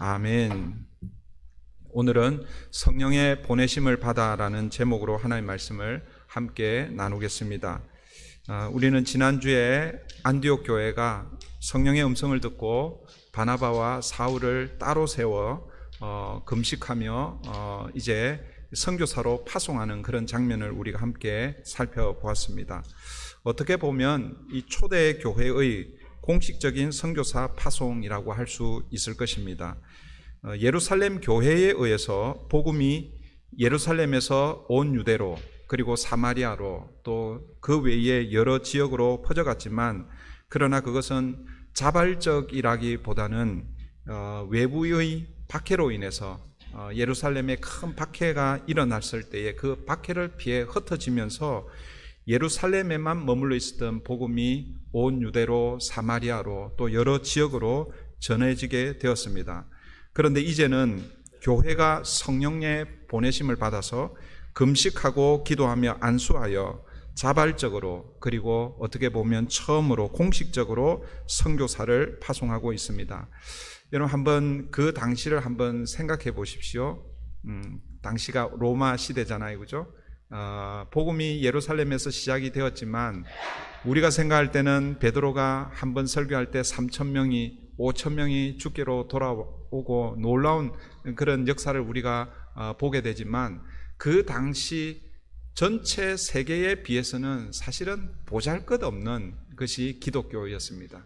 아멘. 오늘은 성령의 보내심을 받아라는 제목으로 하나님의 말씀을 함께 나누겠습니다. 우리는 지난주에 안디옥 교회가 성령의 음성을 듣고 바나바와 사울을 따로 세워 금식하며 이제 선교사로 파송하는 그런 장면을 우리가 함께 살펴보았습니다. 어떻게 보면 이 초대 교회의 공식적인 선교사 파송이라고 할 수 있을 것입니다. 예루살렘 교회에 의해서 복음이 예루살렘에서 온 유대로 그리고 사마리아로 또 그 외에 여러 지역으로 퍼져갔지만, 그러나 그것은 자발적이라기보다는 외부의 박해로 인해서 예루살렘에 큰 박해가 일어났을 때에 그 박해를 피해 흩어지면서 예루살렘에만 머물러 있었던 복음이 온 유대로 사마리아로 또 여러 지역으로 전해지게 되었습니다. 그런데 이제는 교회가 성령의 보내심을 받아서 금식하고 기도하며 안수하여 자발적으로, 그리고 어떻게 보면 처음으로 공식적으로 선교사를 파송하고 있습니다. 여러분 한번 그 당시를 한번 생각해 보십시오. 당시가 로마 시대잖아요, 그죠? 복음이 예루살렘에서 시작이 되었지만 우리가 생각할 때는 베드로가 한번 설교할 때 3,000명이 5,000명이 주께로 돌아오고 놀라운 그런 역사를 우리가 보게 되지만, 그 당시 전체 세계에 비해서는 사실은 보잘것없는 것이 기독교였습니다.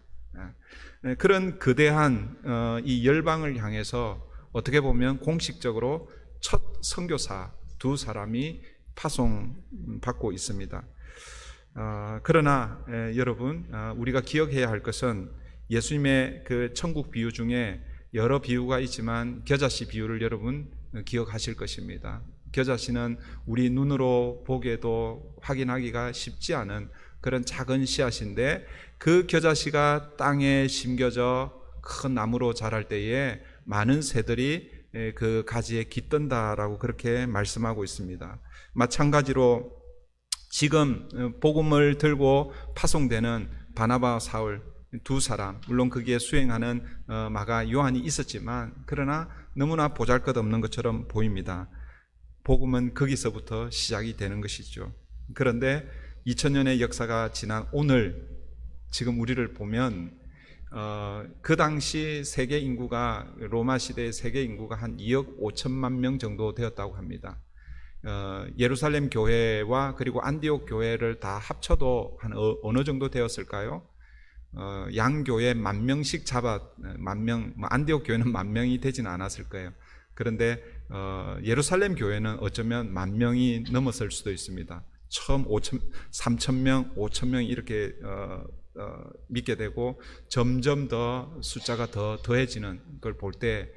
그런 거대한 이 열방을 향해서 어떻게 보면 공식적으로 첫 선교사 두 사람이 파송받고 있습니다. 그러나 여러분, 우리가 기억해야 할 것은 예수님의 그 천국 비유 중에 여러 비유가 있지만 겨자씨 비유를 여러분 기억하실 것입니다. 겨자씨는 우리 눈으로 보기에도 확인하기가 쉽지 않은 그런 작은 씨앗인데, 그 겨자씨가 땅에 심겨져 큰 나무로 자랄 때에 많은 새들이 그 가지에 깃든다라고 그렇게 말씀하고 있습니다. 마찬가지로 지금 복음을 들고 파송되는 바나바와 사울 두 사람, 물론 거기에 수행하는 마가 요한이 있었지만 그러나 너무나 보잘것없는 것처럼 보입니다. 복음은 거기서부터 시작이 되는 것이죠. 그런데 2000년의 역사가 지난 오늘 지금 우리를 보면 그 당시 세계 인구가, 로마 시대의 세계 인구가 한 2억 5천만 명 정도 되었다고 합니다. 예루살렘 교회와 그리고 안디옥 교회를 다 합쳐도 한 어느 정도 되었을까요? 양 교회 10,000명씩 안디옥 교회는 10,000명이 되지는 않았을 거예요. 그런데 예루살렘 교회는 어쩌면 10,000명이 넘었을 수도 있습니다. 처음 3,000명, 5,000명 이렇게 믿게 되고 점점 더 숫자가 더 더해지는 걸 볼 때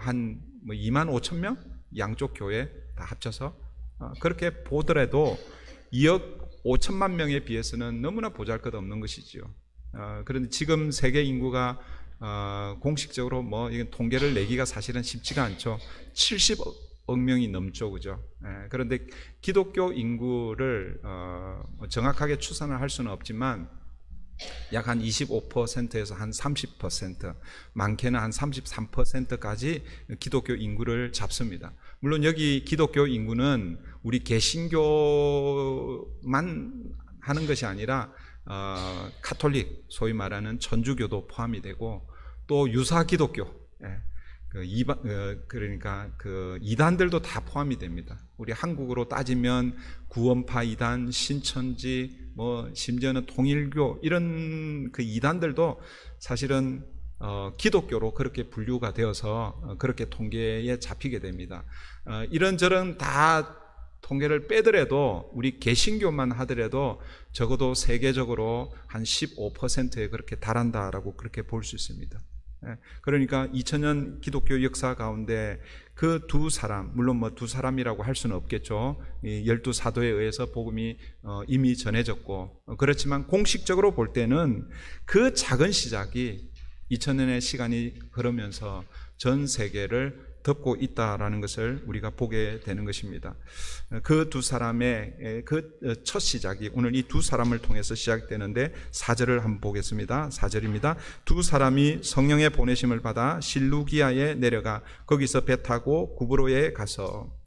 한 25,000명? 양쪽 교회 다 합쳐서 그렇게 보더라도 2억 5천만 명에 비해서는 너무나 보잘것없는 것이지요. 그런데 지금 세계 인구가 공식적으로 이건 통계를 내기가 사실은 쉽지가 않죠. 70억 명이 넘죠, 그죠? 그런데 기독교 인구를 정확하게 추산을 할 수는 없지만 약 한 25%에서 한 30%, 많게는 한 33%까지 기독교 인구를 잡습니다. 물론 여기 기독교 인구는 우리 개신교만 하는 것이 아니라 카톨릭, 소위 말하는 천주교도 포함이 되고 또 유사 기독교, 그러니까 그 이단들도 다 포함이 됩니다. 우리 한국으로 따지면 구원파 이단, 신천지, 심지어는 통일교 이런 그 이단들도 사실은 기독교로 그렇게 분류가 되어서 그렇게 통계에 잡히게 됩니다. 이런저런 다 통계를 빼더라도 우리 개신교만 하더라도 적어도 세계적으로 한 15%에 그렇게 달한다라고 그렇게 볼 수 있습니다. 그러니까 2000년 기독교 역사 가운데 그 두 사람, 물론 두 사람이라고 할 수는 없겠죠. 12사도에 의해서 복음이 이미 전해졌고, 그렇지만 공식적으로 볼 때는 그 작은 시작이 2000년의 시간이 흐르면서 전 세계를 덮고 있다라는 것을 우리가 보게 되는 것입니다. 그 두 사람의 그 첫 시작이 오늘 이 두 사람을 통해서 시작되는데 4절을 한번 보겠습니다. 4절입니다. 두 사람이 성령의 보내심을 받아 실루기아에 내려가 거기서 배 타고 구브로에 가서,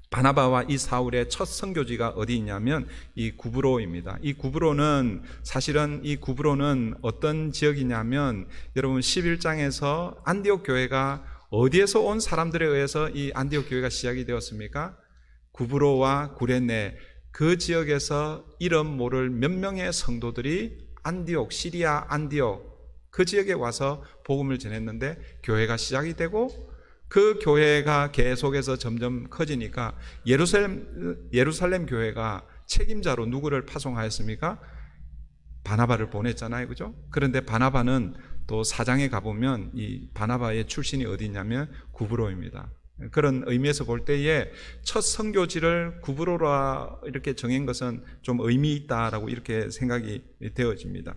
바나바와 이 사울의 첫 선교지가 어디 있냐면 이 구브로입니다. 이 구브로는 사실은 이 구브로는 어떤 지역이냐면, 여러분 11장에서 안디옥 교회가 어디에서 온 사람들에 의해서 이 안디옥 교회가 시작이 되었습니까? 구브로와 구레네 그 지역에서 이름 모를 몇 명의 성도들이 안디옥, 시리아 안디옥 그 지역에 와서 복음을 전했는데 교회가 시작이 되고, 그 교회가 계속해서 점점 커지니까 예루살렘 교회가 책임자로 누구를 파송하였습니까? 바나바를 보냈잖아요, 그죠? 그런데 바나바는 또 4장에 가보면 이 바나바의 출신이 어디냐면 구브로입니다. 그런 의미에서 볼 때에 첫 선교지를 구브로라 이렇게 정한 것은 좀 의미 있다라고 이렇게 생각이 되어집니다.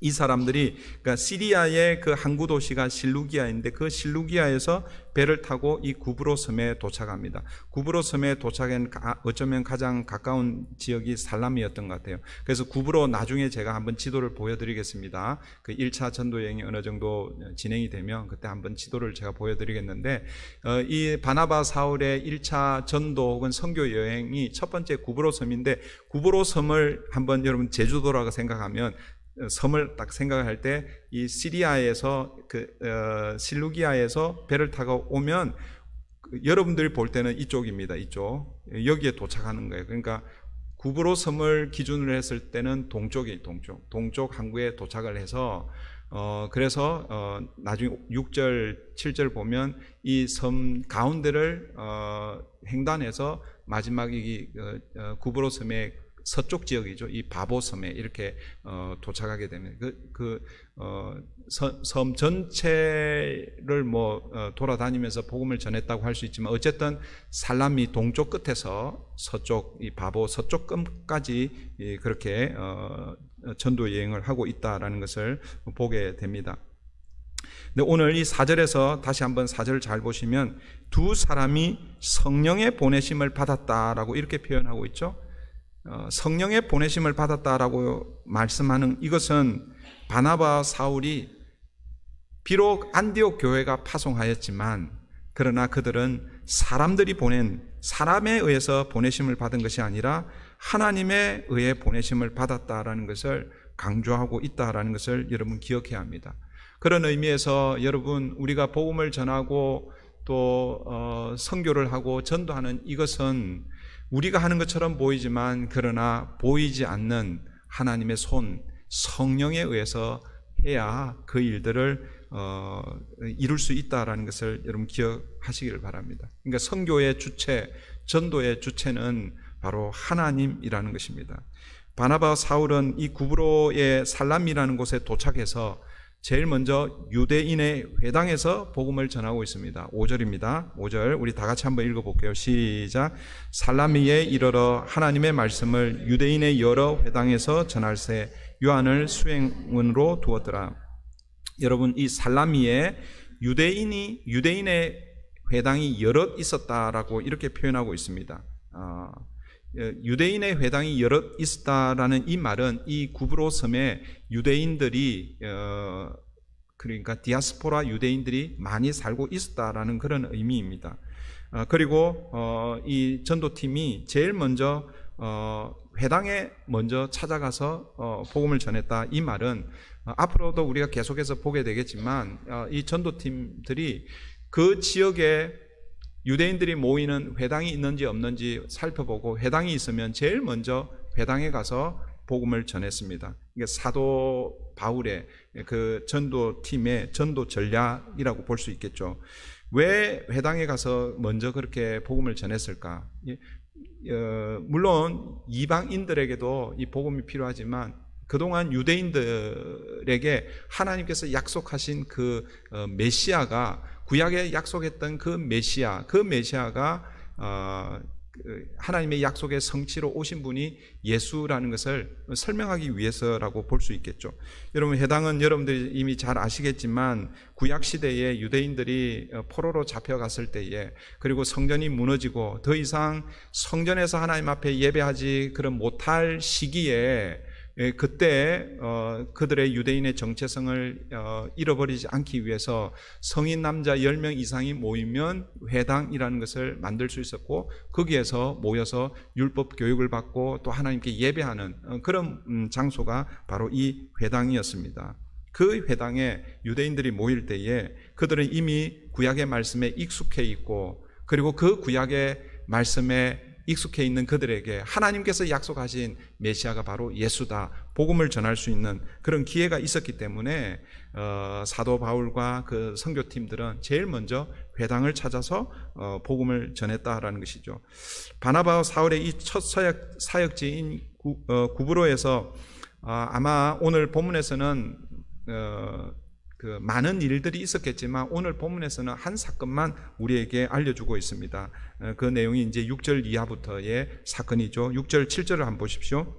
이 사람들이, 그러니까 시리아의 그 항구 도시가 실루기아인데 그 실루기아에서 배를 타고 이 구브로 섬에 도착합니다. 구브로 섬에 도착한 어쩌면 가장 가까운 지역이 살람이었던 것 같아요. 그래서 구브로 나중에 제가 한번 지도를 보여드리겠습니다. 그 1차 전도 여행이 어느 정도 진행이 되면 그때 한번 지도를 제가 보여드리겠는데, 이 바나바 사울의 1차 전도 혹은 선교 여행이 첫 번째 구브로 섬인데, 구브로 섬을 한번 여러분 제주도라고 생각하면, 섬을 딱 생각할 때 이 시리아에서 실루기아에서 배를 타고 오면 여러분들이 볼 때는 이쪽입니다. 이쪽 여기에 도착하는 거예요. 그러니까 구브로 섬을 기준으로 했을 때는 동쪽 항구에 도착을 해서 그래서 나중에 6절 7절 보면 이 섬 가운데를 횡단해서 마지막 이 구브로 섬의 서쪽 지역이죠. 이 바보섬에 이렇게 도착하게 되면 섬 전체를 돌아다니면서 복음을 전했다고 할 수 있지만, 어쨌든 살람이 동쪽 끝에서 서쪽 이 바보 서쪽 끝까지 그렇게 전도 여행을 하고 있다라는 것을 보게 됩니다. 근데 오늘 이 4절에서 다시 한번 4절을 잘 보시면 두 사람이 성령의 보내심을 받았다라고 이렇게 표현하고 있죠. 성령의 보내심을 받았다라고 말씀하는 이것은 바나바 사울이 비록 안디옥 교회가 파송하였지만, 그러나 그들은 사람들이 보낸, 사람에 의해서 보내심을 받은 것이 아니라 하나님에 의해 보내심을 받았다라는 것을 강조하고 있다라는 것을 여러분 기억해야 합니다. 그런 의미에서 여러분, 우리가 복음을 전하고 또 선교를 하고 전도하는 이것은 우리가 하는 것처럼 보이지만, 그러나 보이지 않는 하나님의 손, 성령에 의해서 해야 그 일들을 이룰 수 있다라는 것을 여러분 기억하시기를 바랍니다. 그러니까 선교의 주체, 전도의 주체는 바로 하나님이라는 것입니다. 바나바 사울은 이 구브로의 살람이라는 곳에 도착해서 제일 먼저 유대인의 회당에서 복음을 전하고 있습니다. 5절입니다. 5절 우리 다 같이 한번 읽어볼게요. 시작. 살라미에 이르러 하나님의 말씀을 유대인의 여러 회당에서 전할세 요한을 수행원으로 두었더라. 여러분, 이 살라미에 유대인의 회당이 여럿 있었다라고 이렇게 표현하고 있습니다. 유대인의 회당이 여럿 있었다라는 이 말은 이 구브로 섬에 유대인들이 그러니까 디아스포라 유대인들이 많이 살고 있었다라는 그런 의미입니다. 그리고 이 전도팀이 제일 먼저 회당에 먼저 찾아가서 복음을 전했다. 이 말은 앞으로도 우리가 계속해서 보게 되겠지만 이 전도팀들이 그 지역에 유대인들이 모이는 회당이 있는지 없는지 살펴보고, 회당이 있으면 제일 먼저 회당에 가서 복음을 전했습니다. 이게 사도 바울의 그 전도팀의 전도 전략이라고 볼 수 있겠죠. 왜 회당에 가서 먼저 그렇게 복음을 전했을까? 물론 이방인들에게도 이 복음이 필요하지만, 그동안 유대인들에게 하나님께서 약속하신 그 메시아가, 구약에 약속했던 그 메시아가 하나님의 약속의 성취로 오신 분이 예수라는 것을 설명하기 위해서라고 볼 수 있겠죠. 여러분, 회당은 여러분들이 이미 잘 아시겠지만 구약 시대에 유대인들이 포로로 잡혀갔을 때에, 그리고 성전이 무너지고 더 이상 성전에서 하나님 앞에 예배하지 그런 못할 시기에, 그때 그들의 유대인의 정체성을 잃어버리지 않기 위해서 성인 남자 10명 이상이 모이면 회당이라는 것을 만들 수 있었고, 거기에서 모여서 율법 교육을 받고 또 하나님께 예배하는 그런 장소가 바로 이 회당이었습니다. 그 회당에 유대인들이 모일 때에 그들은 이미 구약의 말씀에 익숙해 있고, 그리고 그 구약의 말씀에 익숙해 있는 그들에게 하나님께서 약속하신 메시아가 바로 예수다, 복음을 전할 수 있는 그런 기회가 있었기 때문에 사도 바울과 그 선교팀들은 제일 먼저 회당을 찾아서 복음을 전했다라는 것이죠. 바나바와 사울의 이 첫 사역지인 구브로에서 아마 오늘 본문에서는 그 많은 일들이 있었겠지만 오늘 본문에서는 한 사건만 우리에게 알려주고 있습니다. 그 내용이 이제 6절 이하부터의 사건이죠. 6절 7절을 한번 보십시오.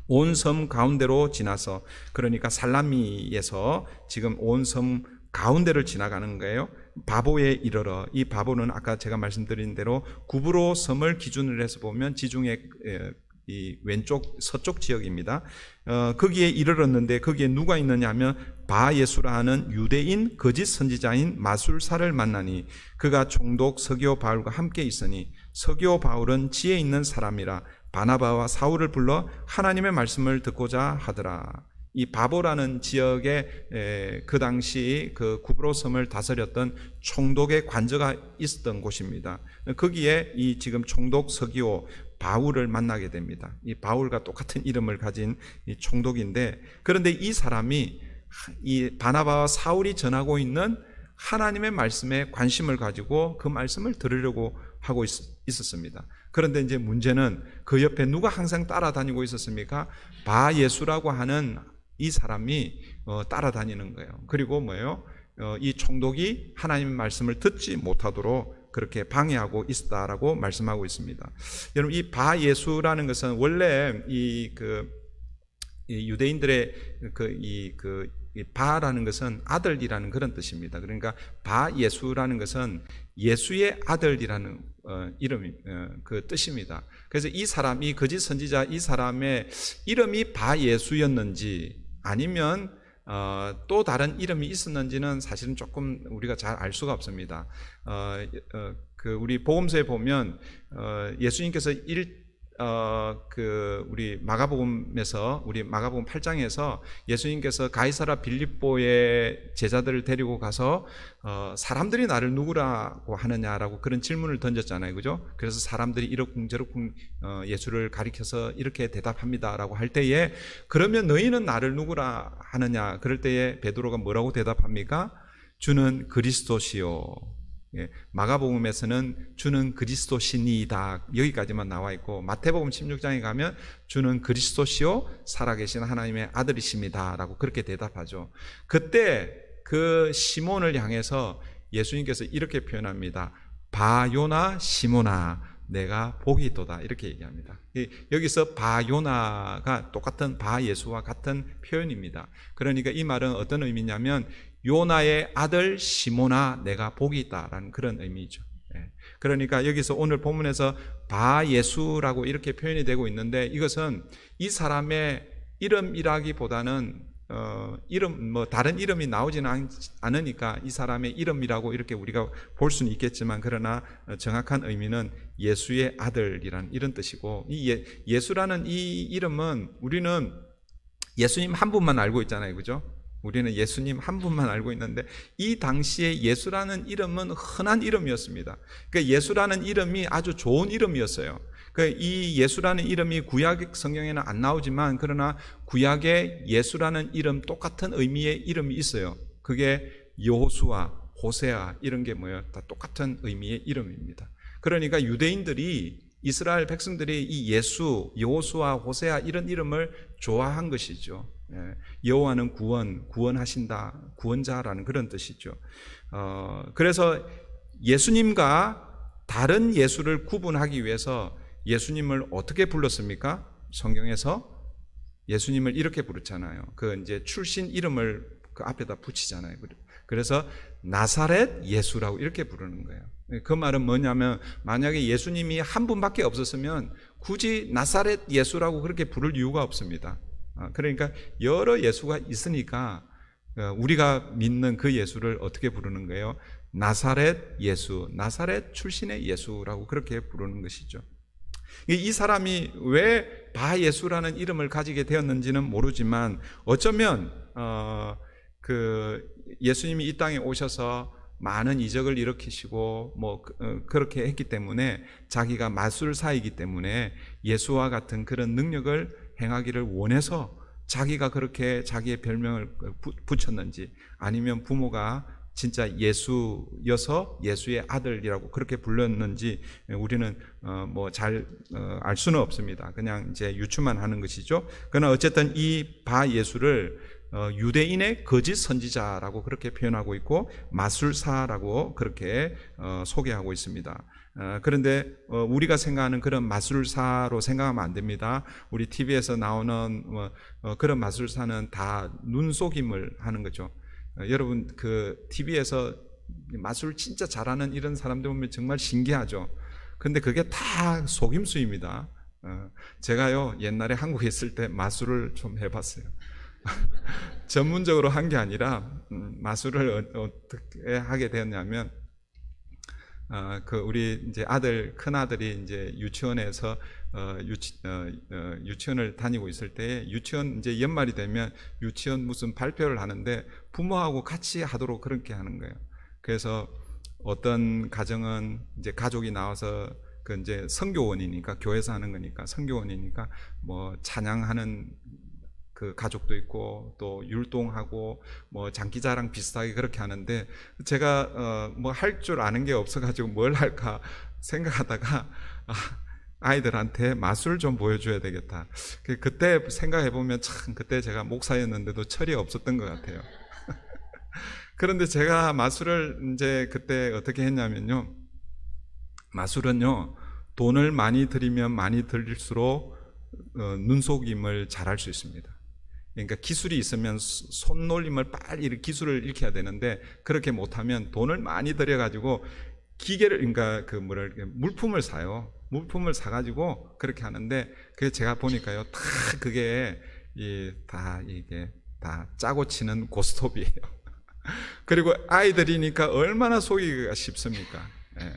온 섬 가운데로 지나서, 그러니까 살라미에서 지금 온 섬 가운데를 지나가는 거예요. 바보에 이르러, 이 바보는 아까 제가 말씀드린 대로 구브로 섬을 기준으로 해서 보면 지중해 이 왼쪽 서쪽 지역입니다. 거기에 이르렀는데 거기에 누가 있느냐 하면 바예수라 하는 유대인 거짓 선지자인 마술사를 만나니 그가 총독 서기오 바울과 함께 있으니 서기오 바울은 지혜 있는 사람이라 바나바와 사울을 불러 하나님의 말씀을 듣고자 하더라. 이 바보라는 지역에 그 당시 그 구브로 섬을 다스렸던 총독의 관저가 있었던 곳입니다. 거기에 이 지금 총독 서기오 바울을 만나게 됩니다. 이 바울과 똑같은 이름을 가진 이 총독인데, 그런데 이 사람이 이 바나바와 사울이 전하고 있는 하나님의 말씀에 관심을 가지고 그 말씀을 들으려고 하고 있었습니다. 그런데 이제 문제는 그 옆에 누가 항상 따라다니고 있었습니까? 바예수라고 하는 이 사람이 따라다니는 거예요. 그리고 뭐예요? 이 총독이 하나님의 말씀을 듣지 못하도록 그렇게 방해하고 있다라고 말씀하고 있습니다. 여러분, 이 바예수라는 것은 원래 이 유대인들의 이 바라는 것은 아들이라는 그런 뜻입니다. 그러니까 바예수라는 것은 예수의 아들이라는 이름이 그 뜻입니다. 그래서 이 사람이 거짓 선지자 이 사람의 이름이 바예수였는지 아니면 또 다른 이름이 있었는지는 사실은 조금 우리가 잘 알 수가 없습니다. 우리 복음서에 보면 예수님께서 우리 마가복음에서, 우리 마가복음 8장에서 예수님께서 가이사라 빌립보의 제자들을 데리고 가서 사람들이 나를 누구라고 하느냐라고 그런 질문을 던졌잖아요, 그죠? 그래서 사람들이 이러쿵저러쿵 예수를 가리켜서 이렇게 대답합니다라고 할 때에, 그러면 너희는 나를 누구라 하느냐? 그럴 때에 베드로가 뭐라고 대답합니까? 주는 그리스도시요. 마가복음에서는 주는 그리스도시니이다 여기까지만 나와 있고, 마태복음 16장에 가면 주는 그리스도시요 살아계신 하나님의 아들이십니다 라고 그렇게 대답하죠. 그때 그 시몬을 향해서 예수님께서 이렇게 표현합니다. 바요나 시몬아 내가 복이 있도다 이렇게 얘기합니다. 여기서 바요나가 똑같은 바예수와 같은 표현입니다. 그러니까 이 말은 어떤 의미냐면 요나의 아들 시몬아 내가 복이 있다라는 그런 의미죠. 그러니까 여기서 오늘 본문에서 바예수라고 이렇게 표현이 되고 있는데, 이것은 이 사람의 이름이라기보다는 다른 이름이 나오지는 않으니까 이 사람의 이름이라고 이렇게 우리가 볼 수는 있겠지만, 그러나 정확한 의미는 예수의 아들이라는 이런 뜻이고, 이 예수라는 이 이름은 우리는 예수님 한 분만 알고 있잖아요, 그죠? 우리는 예수님 한 분만 알고 있는데, 이 당시에 예수라는 이름은 흔한 이름이었습니다. 그러니까 예수라는 이름이 아주 좋은 이름이었어요. 이 예수라는 이름이 구약 성경에는 안 나오지만, 그러나 구약에 예수라는 이름 똑같은 의미의 이름이 있어요. 그게 여호수아, 호세아 이런 게 뭐예요? 다 똑같은 의미의 이름입니다. 그러니까 유대인들이, 이스라엘 백성들이 이 예수, 여호수아, 호세아 이런 이름을 좋아한 것이죠. 여호와는 구원하신다, 구원자라는 그런 뜻이죠. 그래서 예수님과 다른 예수를 구분하기 위해서 예수님을 어떻게 불렀습니까? 성경에서 예수님을 이렇게 부르잖아요. 그 이제 출신 이름을 그 앞에다 붙이잖아요. 그래서 나사렛 예수라고 이렇게 부르는 거예요. 그 말은 뭐냐면 만약에 예수님이 한 분밖에 없었으면 굳이 나사렛 예수라고 그렇게 부를 이유가 없습니다. 그러니까 여러 예수가 있으니까 우리가 믿는 그 예수를 어떻게 부르는 거예요? 나사렛 예수, 나사렛 출신의 예수라고 그렇게 부르는 것이죠. 이 사람이 왜 바예수라는 이름을 가지게 되었는지는 모르지만 어쩌면 그 예수님이 이 땅에 오셔서 많은 이적을 일으키시고 뭐 그렇게 했기 때문에 자기가 마술사이기 때문에 예수와 같은 그런 능력을 행하기를 원해서 자기가 그렇게 자기의 별명을 붙였는지, 아니면 부모가 진짜 예수여서 예수의 아들이라고 그렇게 불렀는지 우리는 뭐 잘 알 수는 없습니다. 그냥 이제 유추만 하는 것이죠. 그러나 어쨌든 이 바 예수를 유대인의 거짓 선지자라고 그렇게 표현하고 있고 마술사라고 그렇게 소개하고 있습니다. 그런데 우리가 생각하는 그런 마술사로 생각하면 안 됩니다. 우리 TV에서 나오는 그런 마술사는 다 눈속임을 하는 거죠. 여러분 그 TV에서 마술 진짜 잘하는 이런 사람들 보면 정말 신기하죠. 근데 그게 다 속임수입니다. 제가요 옛날에 한국에 있을 때 마술을 좀 해봤어요. 전문적으로 한 게 아니라 마술을 어떻게 하게 되었냐면 그 우리 이제 큰 아들이 이제 유치원에서 유치원을 다니고 있을 때 유치원 이제 연말이 되면 유치원 무슨 발표를 하는데 부모하고 같이 하도록 그렇게 하는 거예요. 그래서 어떤 가정은 이제 가족이 나와서 그 이제 선교원이니까 교회에서 하는 거니까 선교원이니까 뭐 찬양하는 그 가족도 있고 또 율동하고 뭐 장기자랑 비슷하게 그렇게 하는데 제가 뭐 할 줄 아는 게 없어가지고 뭘 할까 생각하다가 아이들한테 마술 좀 보여줘야 되겠다. 그때 생각해 보면 참 그때 제가 목사였는데도 철이 없었던 것 같아요. 그런데 제가 마술을 이제 그때 어떻게 했냐면요, 마술은요 돈을 많이 들이면 많이 들일수록 눈속임을 잘할 수 있습니다. 그러니까 기술이 있으면 손놀림을 빨리 기술을 익혀야 되는데 그렇게 못하면 돈을 많이 들여가지고 기계를 그러니까 그 물품을 사요. 물품을 사가지고 그렇게 하는데 그게 제가 보니까요 다 그게 다 이게 다 짜고 치는 고스톱이에요. 그리고 아이들이니까 얼마나 속이기가 쉽습니까? 예.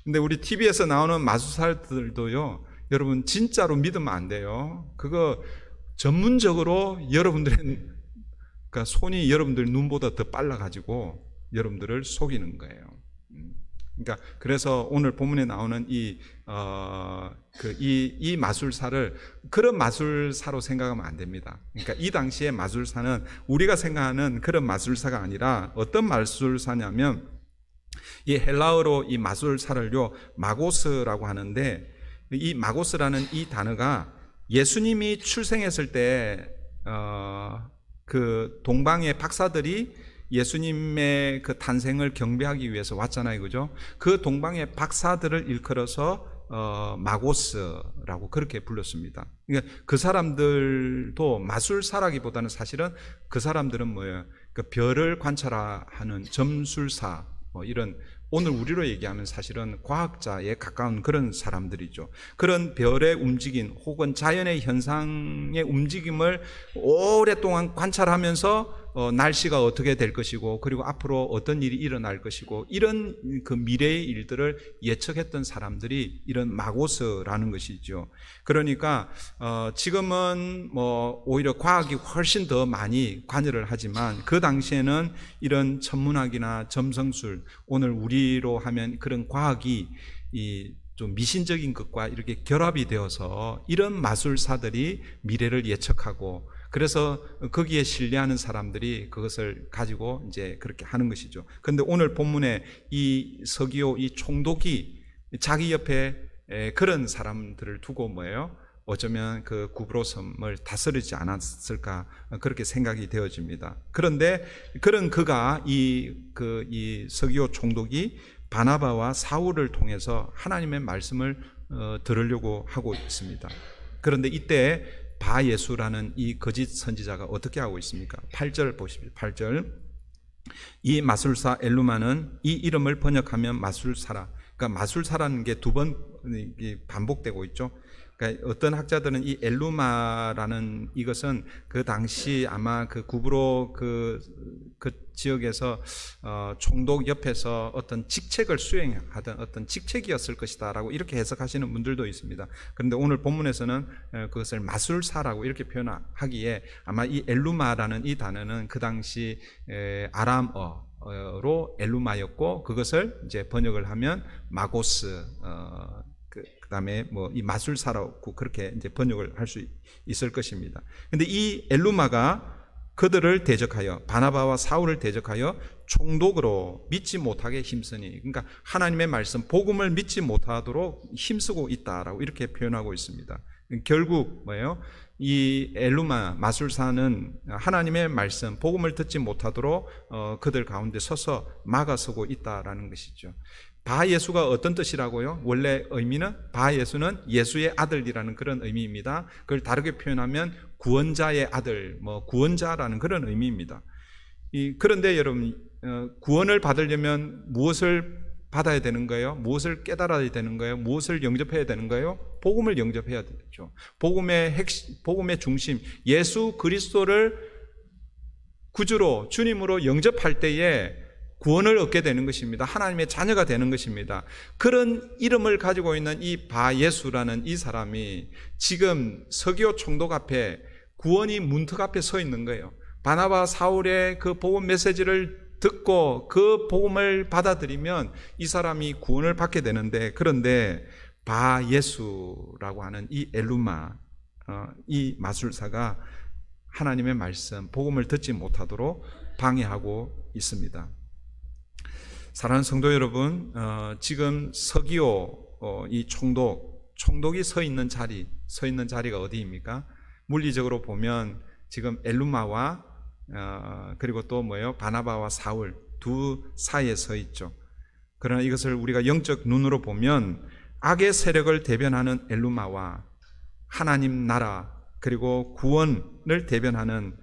근데 우리 TV에서 나오는 마술사들도요 여러분 진짜로 믿으면 안 돼요. 그거 전문적으로 여러분들의 그러니까 손이 여러분들 눈보다 더 빨라가지고 여러분들을 속이는 거예요. 그러니까 그래서 오늘 본문에 나오는 이 마술사를 그런 마술사로 생각하면 안 됩니다. 그러니까 이 당시의 마술사는 우리가 생각하는 그런 마술사가 아니라 어떤 마술사냐면 이 헬라어로 이 마술사를요 마고스라고 하는데 이 마고스라는 이 단어가 예수님이 출생했을 때 그 동방의 박사들이 예수님의 그 탄생을 경배하기 위해서 왔잖아요, 그죠? 그 동방의 박사들을 일컬어서 마고스라고 그렇게 불렀습니다. 그러니까 그 사람들도 마술사라기보다는 사실은 그 사람들은 뭐예요? 그 별을 관찰하는 점술사, 뭐 이런 오늘 우리로 얘기하면 사실은 과학자에 가까운 그런 사람들이죠. 그런 별의 움직임 혹은 자연의 현상의 움직임을 오랫동안 관찰하면서 날씨가 어떻게 될 것이고 그리고 앞으로 어떤 일이 일어날 것이고 이런 그 미래의 일들을 예측했던 사람들이 이런 마고스라는 것이죠. 그러니까 지금은 뭐 오히려 과학이 훨씬 더 많이 관여를 하지만 그 당시에는 이런 천문학이나 점성술, 오늘 우리로 하면 그런 과학이 좀 미신적인 것과 이렇게 결합이 되어서 이런 마술사들이 미래를 예측하고 그래서 거기에 신뢰하는 사람들이 그것을 가지고 이제 그렇게 하는 것이죠. 그런데 오늘 본문에 이 서기오, 이 총독이 자기 옆에 그런 사람들을 두고 뭐예요? 어쩌면 그 구브로 섬을 다스리지 않았을까 그렇게 생각이 되어집니다. 그런데 그런 그가 이 서기오 총독이 바나바와 사울을 통해서 하나님의 말씀을 들으려고 하고 있습니다. 그런데 이때 바예수라는 이 거짓 선지자가 어떻게 하고 있습니까? 8절 보십시오. 8절. 이 마술사 엘루마는 이 이름을 번역하면 마술사라. 그러니까 마술사라는 게 두 번 반복되고 있죠. 그러니까 어떤 학자들은 이 엘루마라는 이것은 그 당시 아마 그 구브로 그 지역에서 총독 옆에서 어떤 직책을 수행하던 어떤 직책이었을 것이다라고 이렇게 해석하시는 분들도 있습니다. 그런데 오늘 본문에서는 그것을 마술사라고 이렇게 표현하기에 아마 이 엘루마라는 이 단어는 그 당시 아람어로 엘루마였고 그것을 이제 번역을 하면 마고스 그다음에 뭐 이 마술사라고 그렇게 이제 번역을 할 수 있을 것입니다. 근데 이 엘루마가 그들을 대적하여 바나바와 사울을 대적하여 총독으로 믿지 못하게 힘쓰니, 그러니까 하나님의 말씀 복음을 믿지 못하도록 힘쓰고 있다라고 이렇게 표현하고 있습니다. 결국 뭐예요? 이 엘루마 마술사는 하나님의 말씀 복음을 듣지 못하도록 그들 가운데 서서 막아서고 있다라는 것이죠. 바예수가 어떤 뜻이라고요? 원래 의미는 바예수는 예수의 아들이라는 그런 의미입니다. 그걸 다르게 표현하면 구원자의 아들, 구원자라는 그런 의미입니다. 그런데 여러분, 구원을 받으려면 무엇을 받아야 되는 거예요? 무엇을 깨달아야 되는 거예요? 무엇을 영접해야 되는 거예요? 복음을 영접해야 되죠. 복음의 핵심, 복음의 중심, 예수 그리스도를 구주로, 주님으로 영접할 때에 구원을 얻게 되는 것입니다. 하나님의 자녀가 되는 것입니다. 그런 이름을 가지고 있는 이 바예수라는 이 사람이 지금 서기오 총독 앞에 구원이 문턱 앞에 서 있는 거예요. 바나바 사울의 그 복음 메시지를 듣고 그 복음을 받아들이면 이 사람이 구원을 받게 되는데, 그런데 바예수라고 하는 이 엘루마, 이 마술사가 하나님의 말씀, 복음을 듣지 못하도록 방해하고 있습니다. 사랑하는 성도 여러분, 지금 서기오 이 총독이 서 있는 자리가 어디입니까? 물리적으로 보면 지금 엘루마와 그리고 또 뭐예요? 바나바와 사울 두 사이에 서 있죠. 그러나 이것을 우리가 영적 눈으로 보면 악의 세력을 대변하는 엘루마와 하나님 나라 그리고 구원을 대변하는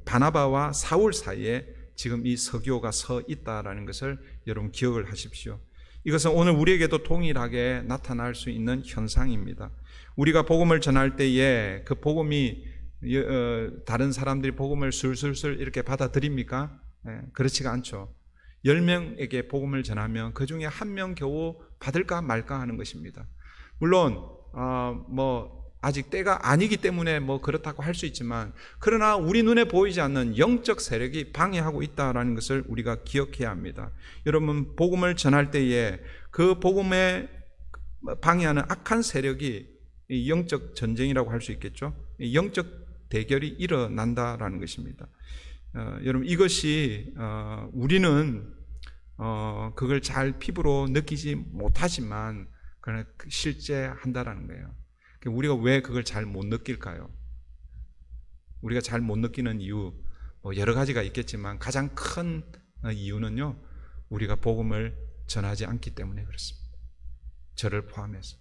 바나바와 사울 사이에 지금 이 서기오가 서 있다라는 것을 여러분 기억을 하십시오. 이것은 오늘 우리에게도 동일하게 나타날 수 있는 현상입니다. 우리가 복음을 전할 때에 그 복음이 다른 사람들이 복음을 술술술 이렇게 받아들입니까? 그렇지가 않죠. 10명에게 복음을 전하면 그 중에 1명 겨우 받을까 말까 하는 것입니다. 물론 아직 때가 아니기 때문에 그렇다고 할 수 있지만, 그러나 우리 눈에 보이지 않는 영적 세력이 방해하고 있다는 것을 우리가 기억해야 합니다. 여러분, 복음을 전할 때에 그 복음에 방해하는 악한 세력이 영적 전쟁이라고 할 수 있겠죠. 영적 대결이 일어난다라는 것입니다. 여러분, 이것이 우리는 그걸 잘 피부로 느끼지 못하지만 그러나 실제 한다라는 거예요. 우리가 왜 그걸 잘 못 느낄까요? 우리가 잘 못 느끼는 이유 여러 가지가 있겠지만 가장 큰 이유는요, 우리가 복음을 전하지 않기 때문에 그렇습니다. 저를 포함해서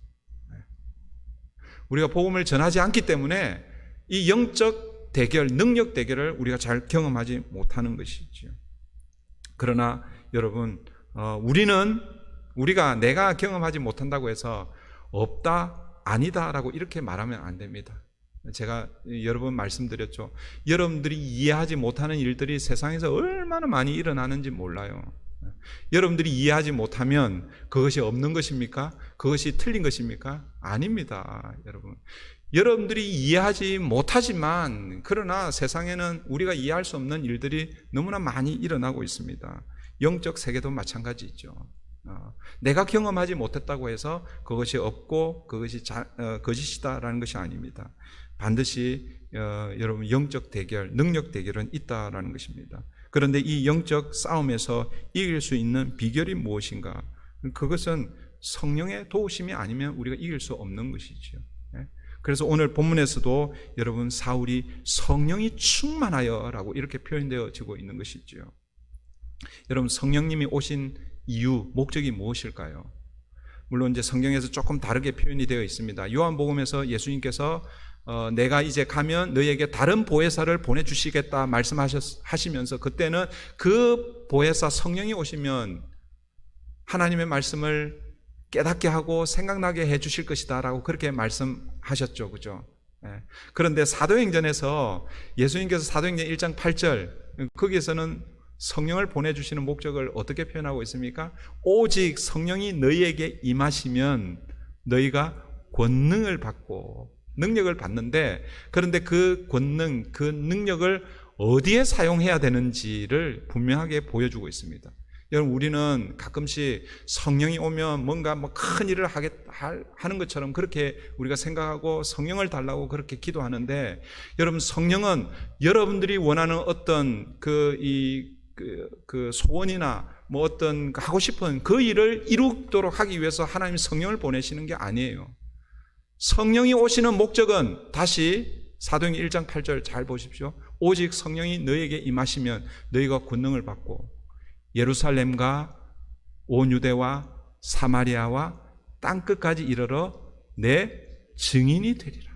우리가 복음을 전하지 않기 때문에 이 영적 대결, 능력 대결을 우리가 잘 경험하지 못하는 것이죠. 그러나 여러분, 내가 경험하지 못한다고 해서 없다, 아니다라고 이렇게 말하면 안 됩니다. 제가 여러 번 말씀드렸죠. 여러분들이 이해하지 못하는 일들이 세상에서 얼마나 많이 일어나는지 몰라요. 여러분들이 이해하지 못하면 그것이 없는 것입니까? 그것이 틀린 것입니까? 아닙니다, 여러분. 여러분들이 이해하지 못하지만 그러나 세상에는 우리가 이해할 수 없는 일들이 너무나 많이 일어나고 있습니다. 영적 세계도 마찬가지죠. 내가 경험하지 못했다고 해서 그것이 없고 그것이 거짓이다라는 것이 아닙니다. 반드시 여러분 영적 대결, 능력 대결은 있다라는 것입니다. 그런데 이 영적 싸움에서 이길 수 있는 비결이 무엇인가? 그것은 성령의 도우심이 아니면 우리가 이길 수 없는 것이죠. 그래서 오늘 본문에서도 여러분 사울이 성령이 충만하여라고 이렇게 표현되어지고 있는 것이지요. 여러분 성령님이 오신 이유, 목적이 무엇일까요? 물론 이제 성경에서 조금 다르게 표현이 되어 있습니다. 요한복음에서 예수님께서 내가 이제 가면 너희에게 다른 보혜사를 보내주시겠다 말씀하시면서 그때는 그 보혜사 성령이 오시면 하나님의 말씀을 깨닫게 하고 생각나게 해 주실 것이다 라고 그렇게 말씀하셨죠. 그죠? 그런데 사도행전에서 예수님께서 사도행전 1장 8절 거기에서는 성령을 보내주시는 목적을 어떻게 표현하고 있습니까? 오직 성령이 너희에게 임하시면 너희가 권능을 받고 능력을 받는데, 그런데 그 권능, 그 능력을 어디에 사용해야 되는지를 분명하게 보여주고 있습니다. 여러분 우리는 가끔씩 성령이 오면 뭔가 큰 일을 하는 것처럼 그렇게 우리가 생각하고 성령을 달라고 그렇게 기도하는데, 여러분 성령은 여러분들이 원하는 어떤 그 소원이나 어떤 하고 싶은 그 일을 이루도록 하기 위해서 하나님이 성령을 보내시는 게 아니에요. 성령이 오시는 목적은 다시 사도행전 1장 8절 잘 보십시오. 오직 성령이 너희에게 임하시면 너희가 권능을 받고 예루살렘과 온 유대와 사마리아와 땅끝까지 이르러 내 증인이 되리라.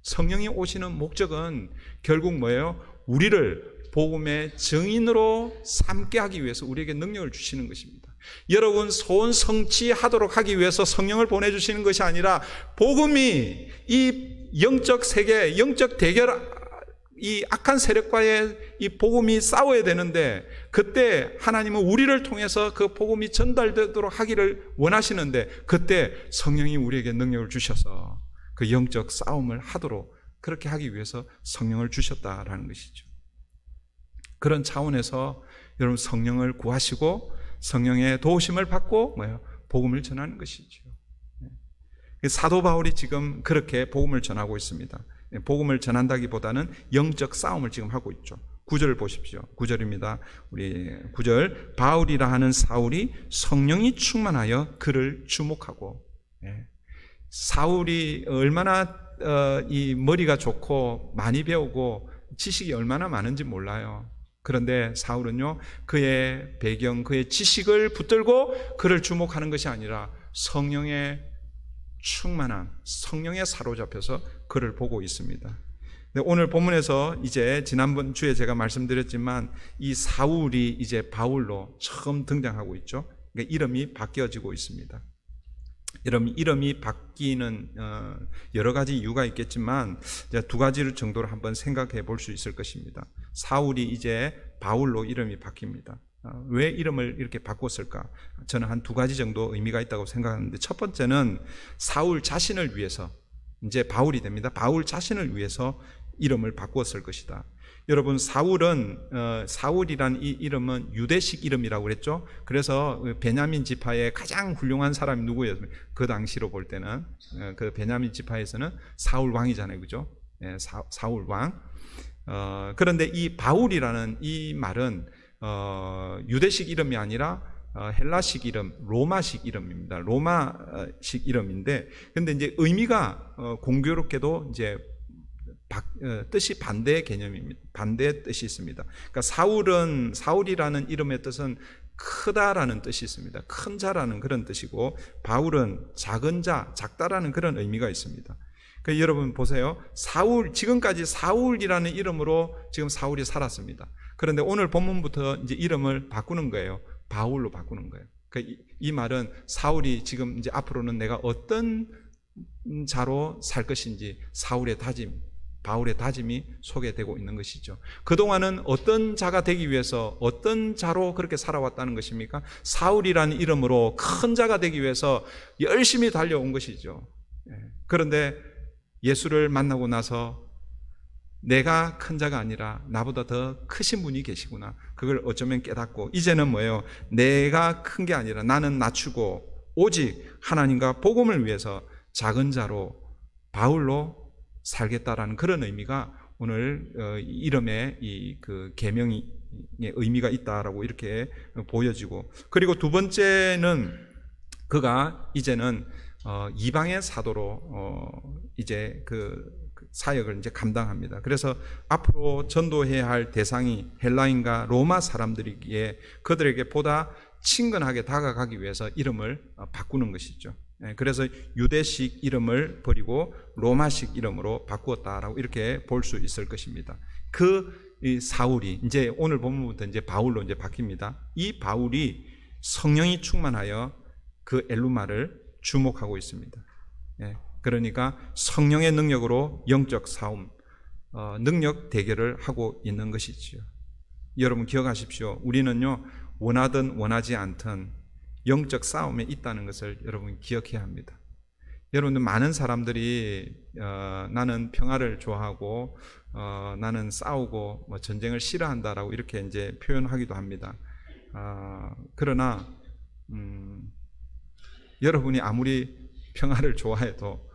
성령이 오시는 목적은 결국 뭐예요? 우리를 복음의 증인으로 삼게 하기 위해서 우리에게 능력을 주시는 것입니다. 여러분 소원 성취하도록 하기 위해서 성령을 보내주시는 것이 아니라 복음이 이 영적 세계, 영적 대결, 이 악한 세력과의 이 복음이 싸워야 되는데, 그때 하나님은 우리를 통해서 그 복음이 전달되도록 하기를 원하시는데, 그때 성령이 우리에게 능력을 주셔서 그 영적 싸움을 하도록 그렇게 하기 위해서 성령을 주셨다라는 것이죠. 그런 차원에서 여러분 성령을 구하시고 성령의 도우심을 받고 복음을 전하는 것이죠. 사도 바울이 지금 그렇게 복음을 전하고 있습니다. 복음을 전한다기보다는 영적 싸움을 지금 하고 있죠. 9절 보십시오. 9절입니다. 우리 9절, 바울이라 하는 사울이 성령이 충만하여 그를 주목하고. 사울이 얼마나 이 머리가 좋고 많이 배우고 지식이 얼마나 많은지 몰라요. 그런데 사울은요, 그의 배경, 그의 지식을 붙들고 그를 주목하는 것이 아니라 성령의 충만함, 성령에 사로잡혀서 그를 보고 있습니다. 오늘 본문에서 이제 지난번 주에 제가 말씀드렸지만 이 사울이 이제 바울로 처음 등장하고 있죠. 그러니까 이름이 바뀌어지고 있습니다. 여러분 이름이 바뀌는 여러 가지 이유가 있겠지만 두 가지 정도로 한번 생각해 볼 수 있을 것입니다. 사울이 이제 바울로 이름이 바뀝니다. 왜 이름을 이렇게 바꿨을까? 저는 한 두 가지 정도 의미가 있다고 생각하는데, 첫 번째는 사울 자신을 위해서, 이제 바울이 됩니다. 바울 자신을 위해서 이름을 바꾸었을 것이다. 여러분 사울이란 이 이름은 유대식 이름이라고 그랬죠. 그래서 베냐민 지파의 가장 훌륭한 사람이 누구예요? 그 당시로 볼 때는 그 베냐민 지파에서는 사울 왕이잖아요, 그죠? 사울 왕. 그런데 이 바울이라는 이 말은 유대식 이름이 아니라 헬라식 이름, 로마식 이름입니다. 로마식 이름인데, 근데 이제 의미가 공교롭게도 이제 뜻이 반대의 개념입니다. 반대의 뜻이 있습니다. 그러니까 사울이라는 이름의 뜻은 크다라는 뜻이 있습니다. 큰 자라는 그런 뜻이고, 바울은 작은 자, 작다라는 그런 의미가 있습니다. 그러니까 여러분 보세요. 지금까지 사울이라는 이름으로 지금 사울이 살았습니다. 그런데 오늘 본문부터 이제 이름을 바꾸는 거예요. 바울로 바꾸는 거예요. 그러니까 이 말은 사울이 지금 이제 앞으로는 내가 어떤 자로 살 것인지 바울의 다짐이 소개되고 있는 것이죠. 그동안은 어떤 자가 되기 위해서 어떤 자로 그렇게 살아왔다는 것입니까? 사울이라는 이름으로 큰 자가 되기 위해서 열심히 달려온 것이죠. 그런데 예수를 만나고 나서 내가 큰 자가 아니라 나보다 더 크신 분이 계시구나, 그걸 어쩌면 깨닫고 이제는 뭐예요? 내가 큰 게 아니라 나는 낮추고 오직 하나님과 복음을 위해서 작은 자로 바울로 살겠다라는 그런 의미가 오늘 이름의 그 계명의 의미가 있다라고 이렇게 보여지고, 그리고 두 번째는 그가 이제는 이방의 사도로 이제 그 사역을 이제 감당합니다. 그래서 앞으로 전도해야 할 대상이 헬라인과 로마 사람들이기에 그들에게 보다 친근하게 다가가기 위해서 이름을 바꾸는 것이죠. 그래서 유대식 이름을 버리고 로마식 이름으로 바꾸었다라고 이렇게 볼 수 있을 것입니다. 이 사울이 이제 오늘 본문부터 이제 바울로 이제 바뀝니다. 이 바울이 성령이 충만하여 그 엘루마를 주목하고 있습니다. 그러니까 성령의 능력으로 영적 싸움, 능력 대결을 하고 있는 것이지요. 여러분 기억하십시오. 우리는요, 원하든 원하지 않든 영적 싸움에 있다는 것을 여러분 기억해야 합니다. 여러분들 많은 사람들이 나는 평화를 좋아하고 나는 싸우고 뭐 전쟁을 싫어한다라고 이렇게 이제 표현하기도 합니다. 그러나 여러분이 아무리 평화를 좋아해도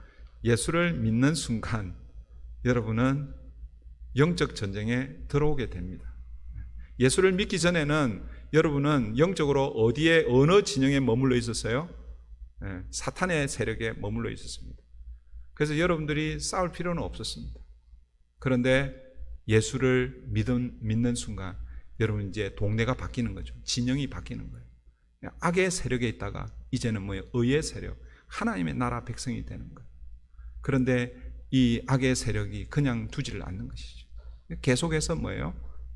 예수를 믿는 순간 여러분은 영적 전쟁에 들어오게 됩니다. 예수를 믿기 전에는 여러분은 영적으로 어디에 어느 진영에 머물러 있었어요? 사탄의 세력에 머물러 있었습니다. 그래서 여러분들이 싸울 필요는 없었습니다. 그런데 예수를 믿는 순간 여러분 이제 동네가 바뀌는 거죠. 진영이 바뀌는 거예요. 악의 세력에 있다가 이제는 뭐예요? 의의 세력, 하나님의 나라 백성이 되는 거예요. 그런데 이 악의 세력이 그냥 두지를 않는 것이죠. 계속해서 뭐예요?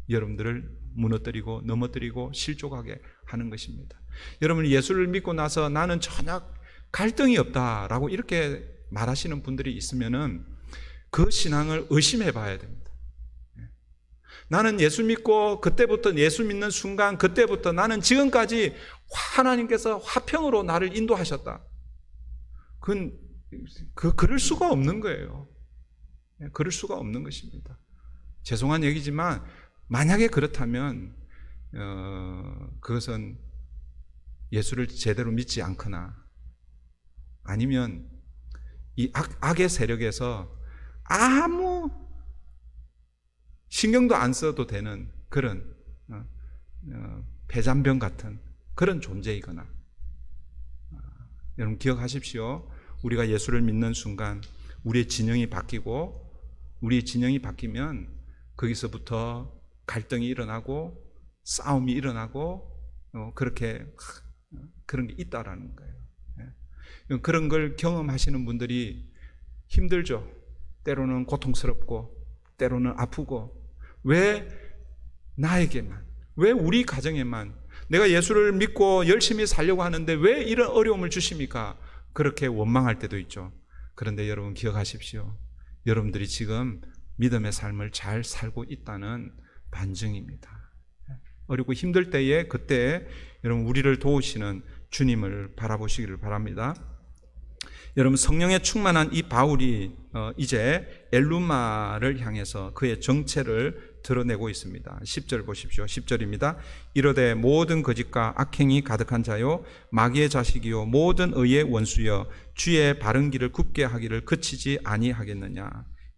여러분들을 무너뜨리고 넘어뜨리고 실족하게 하는 것입니다. 여러분 예수를 믿고 나서 나는 전혀 갈등이 없다라고 이렇게 말하시는 분들이 있으면은 그 신앙을 의심해 봐야 됩니다. 나는 예수 믿고 그때부터 예수 믿는 순간 그때부터 나는 지금까지 하나님께서 화평으로 나를 인도하셨다. 그럴 수가 없는 거예요. 그럴 수가 없는 것입니다. 죄송한 얘기지만 만약에 그렇다면 그것은 예수를 제대로 믿지 않거나 아니면 이 악의 세력에서 아무 신경도 안 써도 되는 그런 폐잔병 같은 그런 존재이거나 여러분 기억하십시오. 우리가 예수를 믿는 순간 우리의 진영이 바뀌고 우리의 진영이 바뀌면 거기서부터 갈등이 일어나고 싸움이 일어나고 그렇게 그런 게 있다라는 거예요. 그런 걸 경험하시는 분들이 힘들죠. 때로는 고통스럽고 때로는 아프고 왜 나에게만 왜 우리 가정에만 내가 예수를 믿고 열심히 살려고 하는데 왜 이런 어려움을 주십니까? 그렇게 원망할 때도 있죠. 그런데 여러분 기억하십시오. 여러분들이 지금 믿음의 삶을 잘 살고 있다는 반증입니다. 어렵고 힘들 때에 그때 여러분 우리를 도우시는 주님을 바라보시기를 바랍니다. 여러분 성령에 충만한 이 바울이 이제 엘루마를 향해서 그의 정체를 드러내고 있습니다. 10절 보십시오. 10절입니다. 이르되 모든 거짓과 악행이 가득한 자요 마귀의 자식이요 모든 의의 원수여 주의 바른 길을 굽게 하기를 그치지 아니하겠느냐.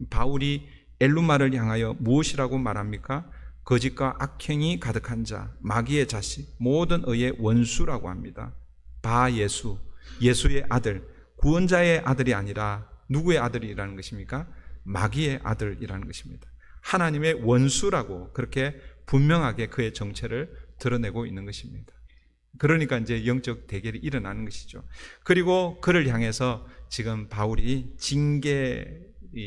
바울이 엘루마를 향하여 무엇이라고 말합니까? 거짓과 악행이 가득한 자, 마귀의 자식, 모든 의의 원수라고 합니다. 바예수, 예수의 아들, 구원자의 아들이 아니라 누구의 아들이라는 것입니까? 마귀의 아들이라는 것입니다. 하나님의 원수라고 그렇게 분명하게 그의 정체를 드러내고 있는 것입니다. 그러니까 이제 영적 대결이 일어나는 것이죠. 그리고 그를 향해서 지금 바울이 징계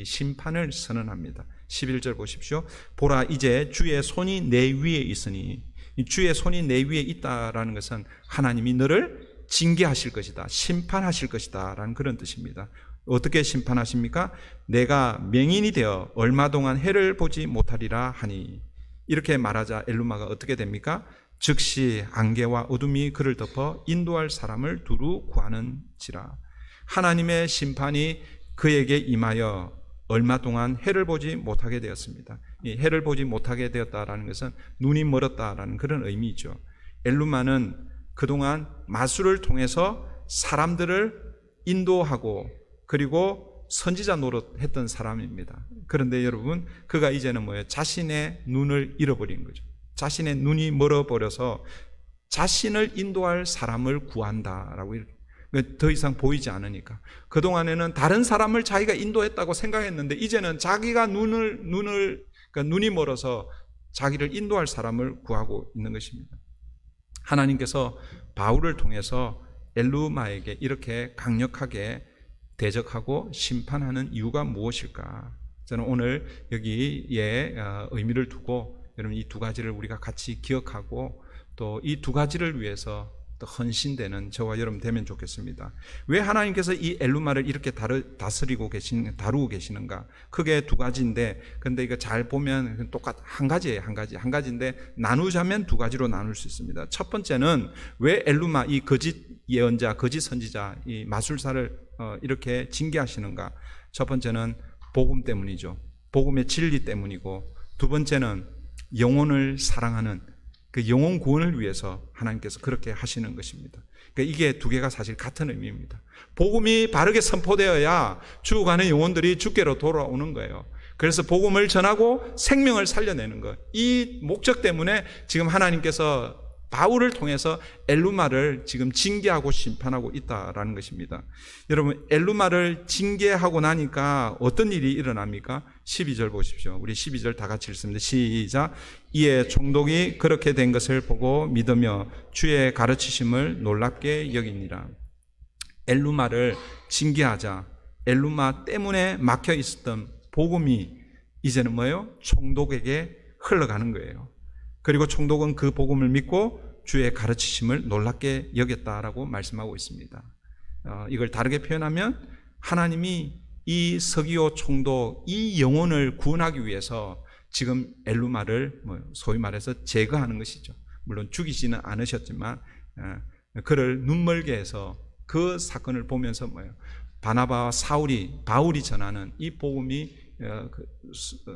심판을 선언합니다. 11절 보십시오. 보라 이제 주의 손이 내 위에 있으니 주의 손이 내 위에 있다라는 것은 하나님이 너를 징계하실 것이다. 심판하실 것이다. 라는 그런 뜻입니다. 어떻게 심판하십니까? 내가 맹인이 되어 얼마 동안 해를 보지 못하리라 하니 이렇게 말하자 엘루마가 어떻게 됩니까? 즉시 안개와 어둠이 그를 덮어 인도할 사람을 두루 구하는지라. 하나님의 심판이 그에게 임하여 얼마 동안 해를 보지 못하게 되었습니다. 이 해를 보지 못하게 되었다라는 것은 눈이 멀었다라는 그런 의미죠. 엘루마는 그동안 마술을 통해서 사람들을 인도하고 그리고 선지자 노릇했던 사람입니다. 그런데 여러분 그가 이제는 뭐예요? 자신의 눈을 잃어버린 거죠. 자신의 눈이 멀어버려서 자신을 인도할 사람을 구한다라고 더 이상 보이지 않으니까. 그동안에는 다른 사람을 자기가 인도했다고 생각했는데 이제는 자기가 그러니까 눈이 멀어서 자기를 인도할 사람을 구하고 있는 것입니다. 하나님께서 바울을 통해서 엘루마에게 이렇게 강력하게 대적하고 심판하는 이유가 무엇일까? 저는 오늘 여기에 의미를 두고 여러분 이 두 가지를 우리가 같이 기억하고 또 이 두 가지를 위해서 또 헌신되는 저와 여러분 되면 좋겠습니다. 왜 하나님께서 이 엘루마를 이렇게 다루고 계시는가? 크게 두 가지인데, 근데 이거 잘 보면 한 가지예요. 한 가지인데 나누자면 두 가지로 나눌 수 있습니다. 첫 번째는 왜 엘루마, 이 거짓 예언자, 거짓 선지자, 이 마술사를 이렇게 징계하시는가? 첫 번째는 복음 때문이죠. 복음의 진리 때문이고, 두 번째는 영혼을 사랑하는 그 영혼 구원을 위해서 하나님께서 그렇게 하시는 것입니다. 그러니까 이게 두 개가 사실 같은 의미입니다. 복음이 바르게 선포되어야 죽어가는 영혼들이 주께로 돌아오는 거예요. 그래서 복음을 전하고 생명을 살려내는 것. 이 목적 때문에 지금 하나님께서 바울을 통해서 엘루마를 지금 징계하고 심판하고 있다라는 것입니다. 여러분, 엘루마를 징계하고 나니까 어떤 일이 일어납니까? 12절 보십시오. 우리 12절 다 같이 읽습니다. 시작. 이에 총독이 그렇게 된 것을 보고 믿으며 주의 가르치심을 놀랍게 여기니라. 엘루마를 징계하자. 엘루마 때문에 막혀 있었던 복음이 이제는 뭐예요? 총독에게 흘러가는 거예요. 그리고 총독은 그 복음을 믿고 주의 가르치심을 놀랍게 여겼다라고 말씀하고 있습니다. 이걸 다르게 표현하면 하나님이 이 서기오 총독, 이 영혼을 구원하기 위해서 지금 엘루마를 소위 말해서 제거하는 것이죠. 물론 죽이지는 않으셨지만 그를 눈멀게 해서 그 사건을 보면서 바나바와 바울이 전하는 이 복음이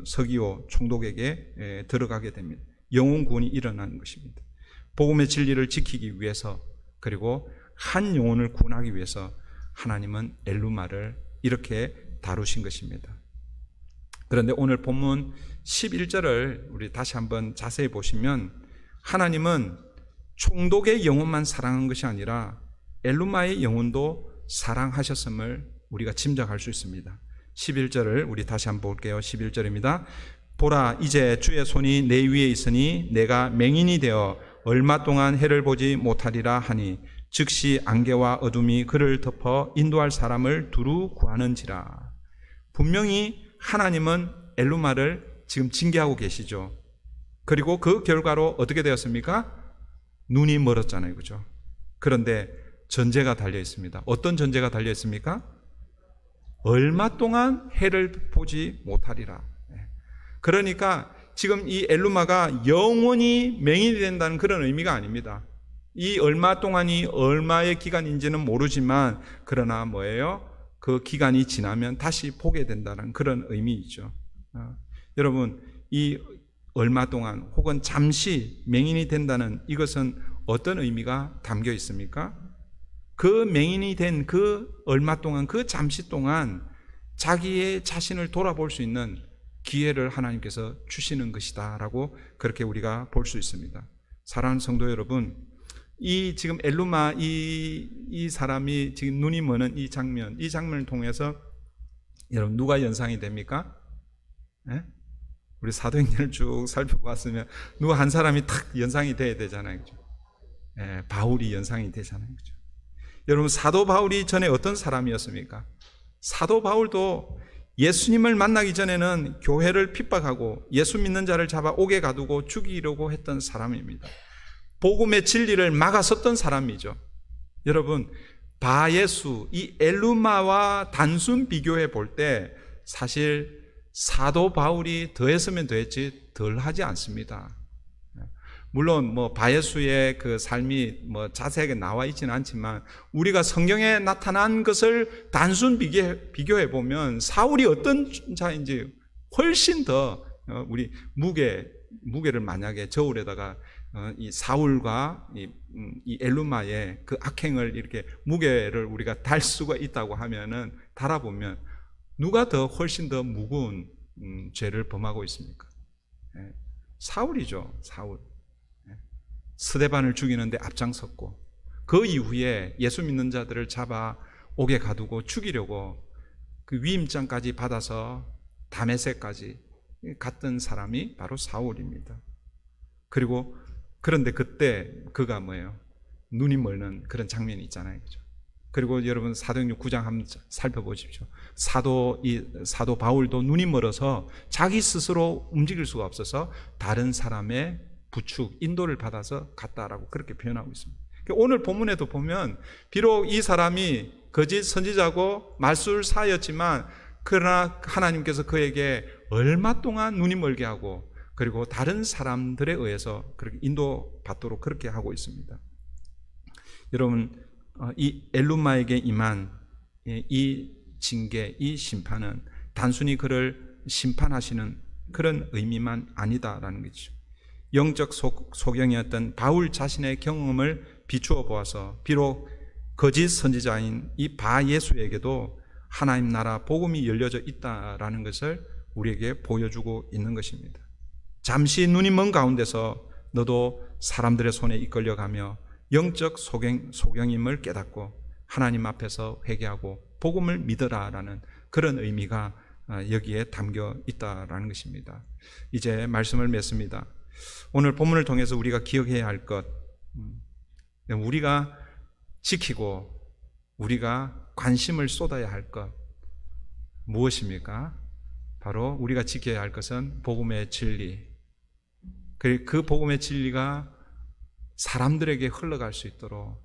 서기오 총독에게 들어가게 됩니다. 영혼 구원이 일어나는 것입니다. 복음의 진리를 지키기 위해서, 그리고 한 영혼을 구원하기 위해서 하나님은 엘루마를 이렇게 다루신 것입니다. 그런데 오늘 본문 11절을 우리 다시 한번 자세히 보시면 하나님은 총독의 영혼만 사랑한 것이 아니라 엘루마의 영혼도 사랑하셨음을 우리가 짐작할 수 있습니다. 11절을 우리 다시 한번 볼게요. 11절입니다. 보라, 이제 주의 손이 내 위에 있으니 내가 맹인이 되어 얼마 동안 해를 보지 못하리라 하니 즉시 안개와 어둠이 그를 덮어 인도할 사람을 두루 구하는지라. 분명히 하나님은 엘루마를 지금 징계하고 계시죠. 그리고 그 결과로 어떻게 되었습니까? 눈이 멀었잖아요. 그죠? 그런데 전제가 달려 있습니다. 어떤 전제가 달려 있습니까? 얼마 동안 해를 보지 못하리라. 그러니까 지금 이 엘루마가 영원히 맹인이 된다는 그런 의미가 아닙니다. 이 얼마 동안이 얼마의 기간인지는 모르지만 그러나 뭐예요? 그 기간이 지나면 다시 보게 된다는 그런 의미이죠. 여러분, 이 얼마 동안 혹은 잠시 맹인이 된다는 이것은 어떤 의미가 담겨 있습니까? 그 맹인이 된 그 얼마 동안, 그 잠시 동안 자기의 자신을 돌아볼 수 있는 기회를 하나님께서 주시는 것이다 라고 그렇게 우리가 볼 수 있습니다. 사랑하는 성도 여러분, 이 지금 엘루마 이 사람이 지금 눈이 머는 이 장면을 통해서 여러분 누가 연상이 됩니까? 네? 우리 사도행전을 쭉 살펴봤으면 누가 한 사람이 탁 연상이 돼야 되잖아요. 그죠? 네, 바울이 연상이 되잖아요. 그죠? 여러분, 사도 바울이 전에 어떤 사람이었습니까? 사도 바울도 예수님을 만나기 전에는 교회를 핍박하고 예수 믿는 자를 잡아 옥에 가두고 죽이려고 했던 사람입니다. 복음의 진리를 막아섰던 사람이죠. 여러분, 바예수, 이 엘루마와 단순 비교해 볼 때 사실 사도 바울이 더했으면 더했지 덜 하지 않습니다. 물론 바예수의 그 삶이 자세하게 나와 있지는 않지만 우리가 성경에 나타난 것을 단순 비교해 보면 사울이 어떤 자인지 훨씬 더 우리 무게를 만약에 저울에다가 이 사울과 이 엘루마의 그 악행을 이렇게 무게를 우리가 달 수가 있다고 하면은 달아보면 누가 더 훨씬 더 무거운 죄를 범하고 있습니까? 사울이죠. 사울. 스데반을 죽이는데 앞장섰고, 그 이후에 예수 믿는 자들을 잡아 옥에 가두고 죽이려고 그 위임장까지 받아서 다메섹까지 갔던 사람이 바로 사울입니다. 그리고 그런데 그때 그가 뭐예요? 눈이 멀는 그런 장면이 있잖아요. 그죠? 그리고 여러분 사도행전 9장 한번 살펴보십시오. 사도 바울도 눈이 멀어서 자기 스스로 움직일 수가 없어서 다른 사람의 부축, 인도를 받아서 갔다라고 그렇게 표현하고 있습니다. 오늘 본문에도 보면 비록 이 사람이 거짓 선지자고 말술사였지만 그러나 하나님께서 그에게 얼마 동안 눈이 멀게 하고 그리고 다른 사람들에 의해서 그렇게 인도받도록 그렇게 하고 있습니다. 여러분, 이 엘루마에게 임한 이 징계, 이 심판은 단순히 그를 심판하시는 그런 의미만 아니다라는 거죠. 영적 소경이었던 바울 자신의 경험을 비추어 보아서 비록 거짓 선지자인 이 바예수에게도 하나님 나라 복음이 열려져 있다라는 것을 우리에게 보여주고 있는 것입니다. 잠시 눈이 먼 가운데서 너도 사람들의 손에 이끌려가며 영적 소경임을 깨닫고 하나님 앞에서 회개하고 복음을 믿으라라는 그런 의미가 여기에 담겨 있다라는 것입니다. 이제 말씀을 맺습니다. 오늘 본문을 통해서 우리가 기억해야 할 것, 우리가 지키고 우리가 관심을 쏟아야 할 것 무엇입니까? 바로 우리가 지켜야 할 것은 복음의 진리. 그 복음의 진리가 사람들에게 흘러갈 수 있도록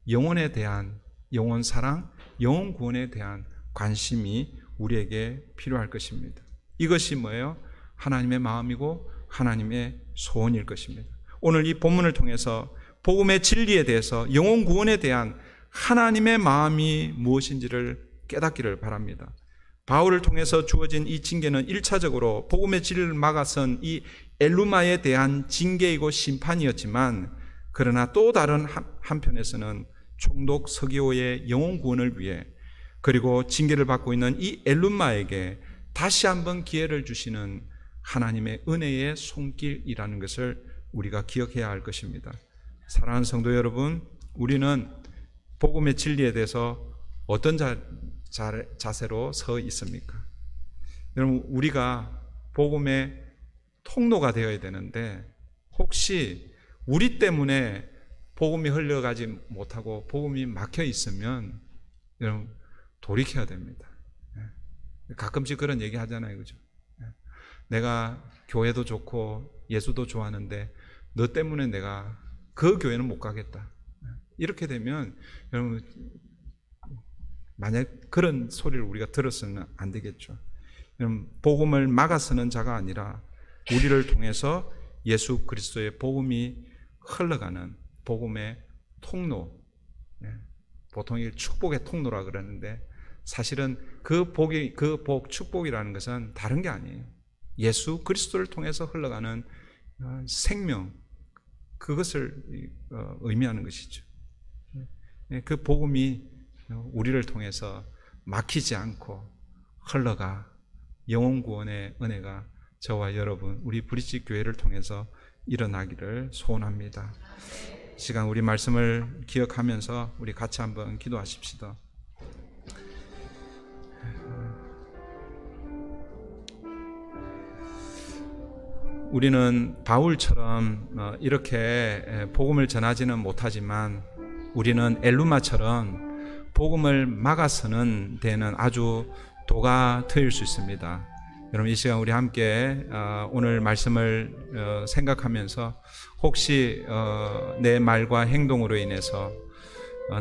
영혼에 대한 영혼 사랑, 영혼 구원에 대한 관심이 우리에게 필요할 것입니다. 이것이 뭐예요? 하나님의 마음이고 하나님의 소원일 것입니다. 오늘 이 본문을 통해서 복음의 진리에 대해서 영혼 구원에 대한 하나님의 마음이 무엇인지를 깨닫기를 바랍니다. 바울을 통해서 주어진 이 징계는 1차적으로 복음의 진리를 막아선 이 엘루마에 대한 징계이고 심판이었지만 그러나 또 다른 한편에서는 총독 서기오의 영혼 구원을 위해 그리고 징계를 받고 있는 이 엘루마에게 다시 한번 기회를 주시는 하나님의 은혜의 손길이라는 것을 우리가 기억해야 할 것입니다. 사랑하는 성도 여러분, 우리는 복음의 진리에 대해서 어떤 자세로 서 있습니까? 여러분, 우리가 복음의 통로가 되어야 되는데 혹시 우리 때문에 복음이 흘러가지 못하고 복음이 막혀 있으면 여러분 돌이켜야 됩니다. 가끔씩 그런 얘기 하잖아요, 그죠? 내가 교회도 좋고 예수도 좋아하는데 너 때문에 내가 그 교회는 못 가겠다. 이렇게 되면 여러분 만약 그런 소리를 우리가 들었으면 안 되겠죠. 여러분 복음을 막아서는 자가 아니라 우리를 통해서 예수 그리스도의 복음이 흘러가는 복음의 통로, 보통 이 축복의 통로라 그러는데 사실은 그 축복이라는 것은 다른 게 아니에요. 예수 그리스도를 통해서 흘러가는 생명, 그것을 의미하는 것이죠. 그 복음이 우리를 통해서 막히지 않고 흘러가 영혼 구원의 은혜가 저와 여러분, 우리 브릿지 교회를 통해서 일어나기를 소원합니다. 시간 우리 말씀을 기억하면서 우리 같이 한번 기도하십시다. 우리는 바울처럼 이렇게 복음을 전하지는 못하지만 우리는 엘루마처럼 복음을 막아서는 데는 아주 도가 트일 수 있습니다. 여러분 이 시간 우리 함께 오늘 말씀을 생각하면서 혹시 내 말과 행동으로 인해서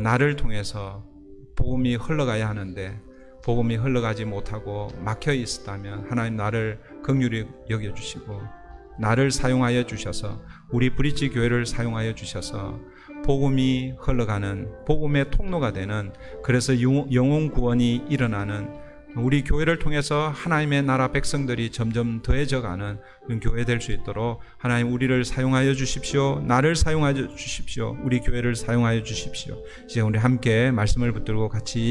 나를 통해서 복음이 흘러가야 하는데 복음이 흘러가지 못하고 막혀 있었다면 하나님 나를 긍휼히 여겨주시고 나를 사용하여 주셔서 우리 브릿지 교회를 사용하여 주셔서 복음이 흘러가는 복음의 통로가 되는, 그래서 영혼 구원이 일어나는 우리 교회를 통해서 하나님의 나라 백성들이 점점 더해져가는 교회 될 수 있도록 하나님 우리를 사용하여 주십시오. 나를 사용하여 주십시오. 우리 교회를 사용하여 주십시오. 이제 우리 함께 말씀을 붙들고 같이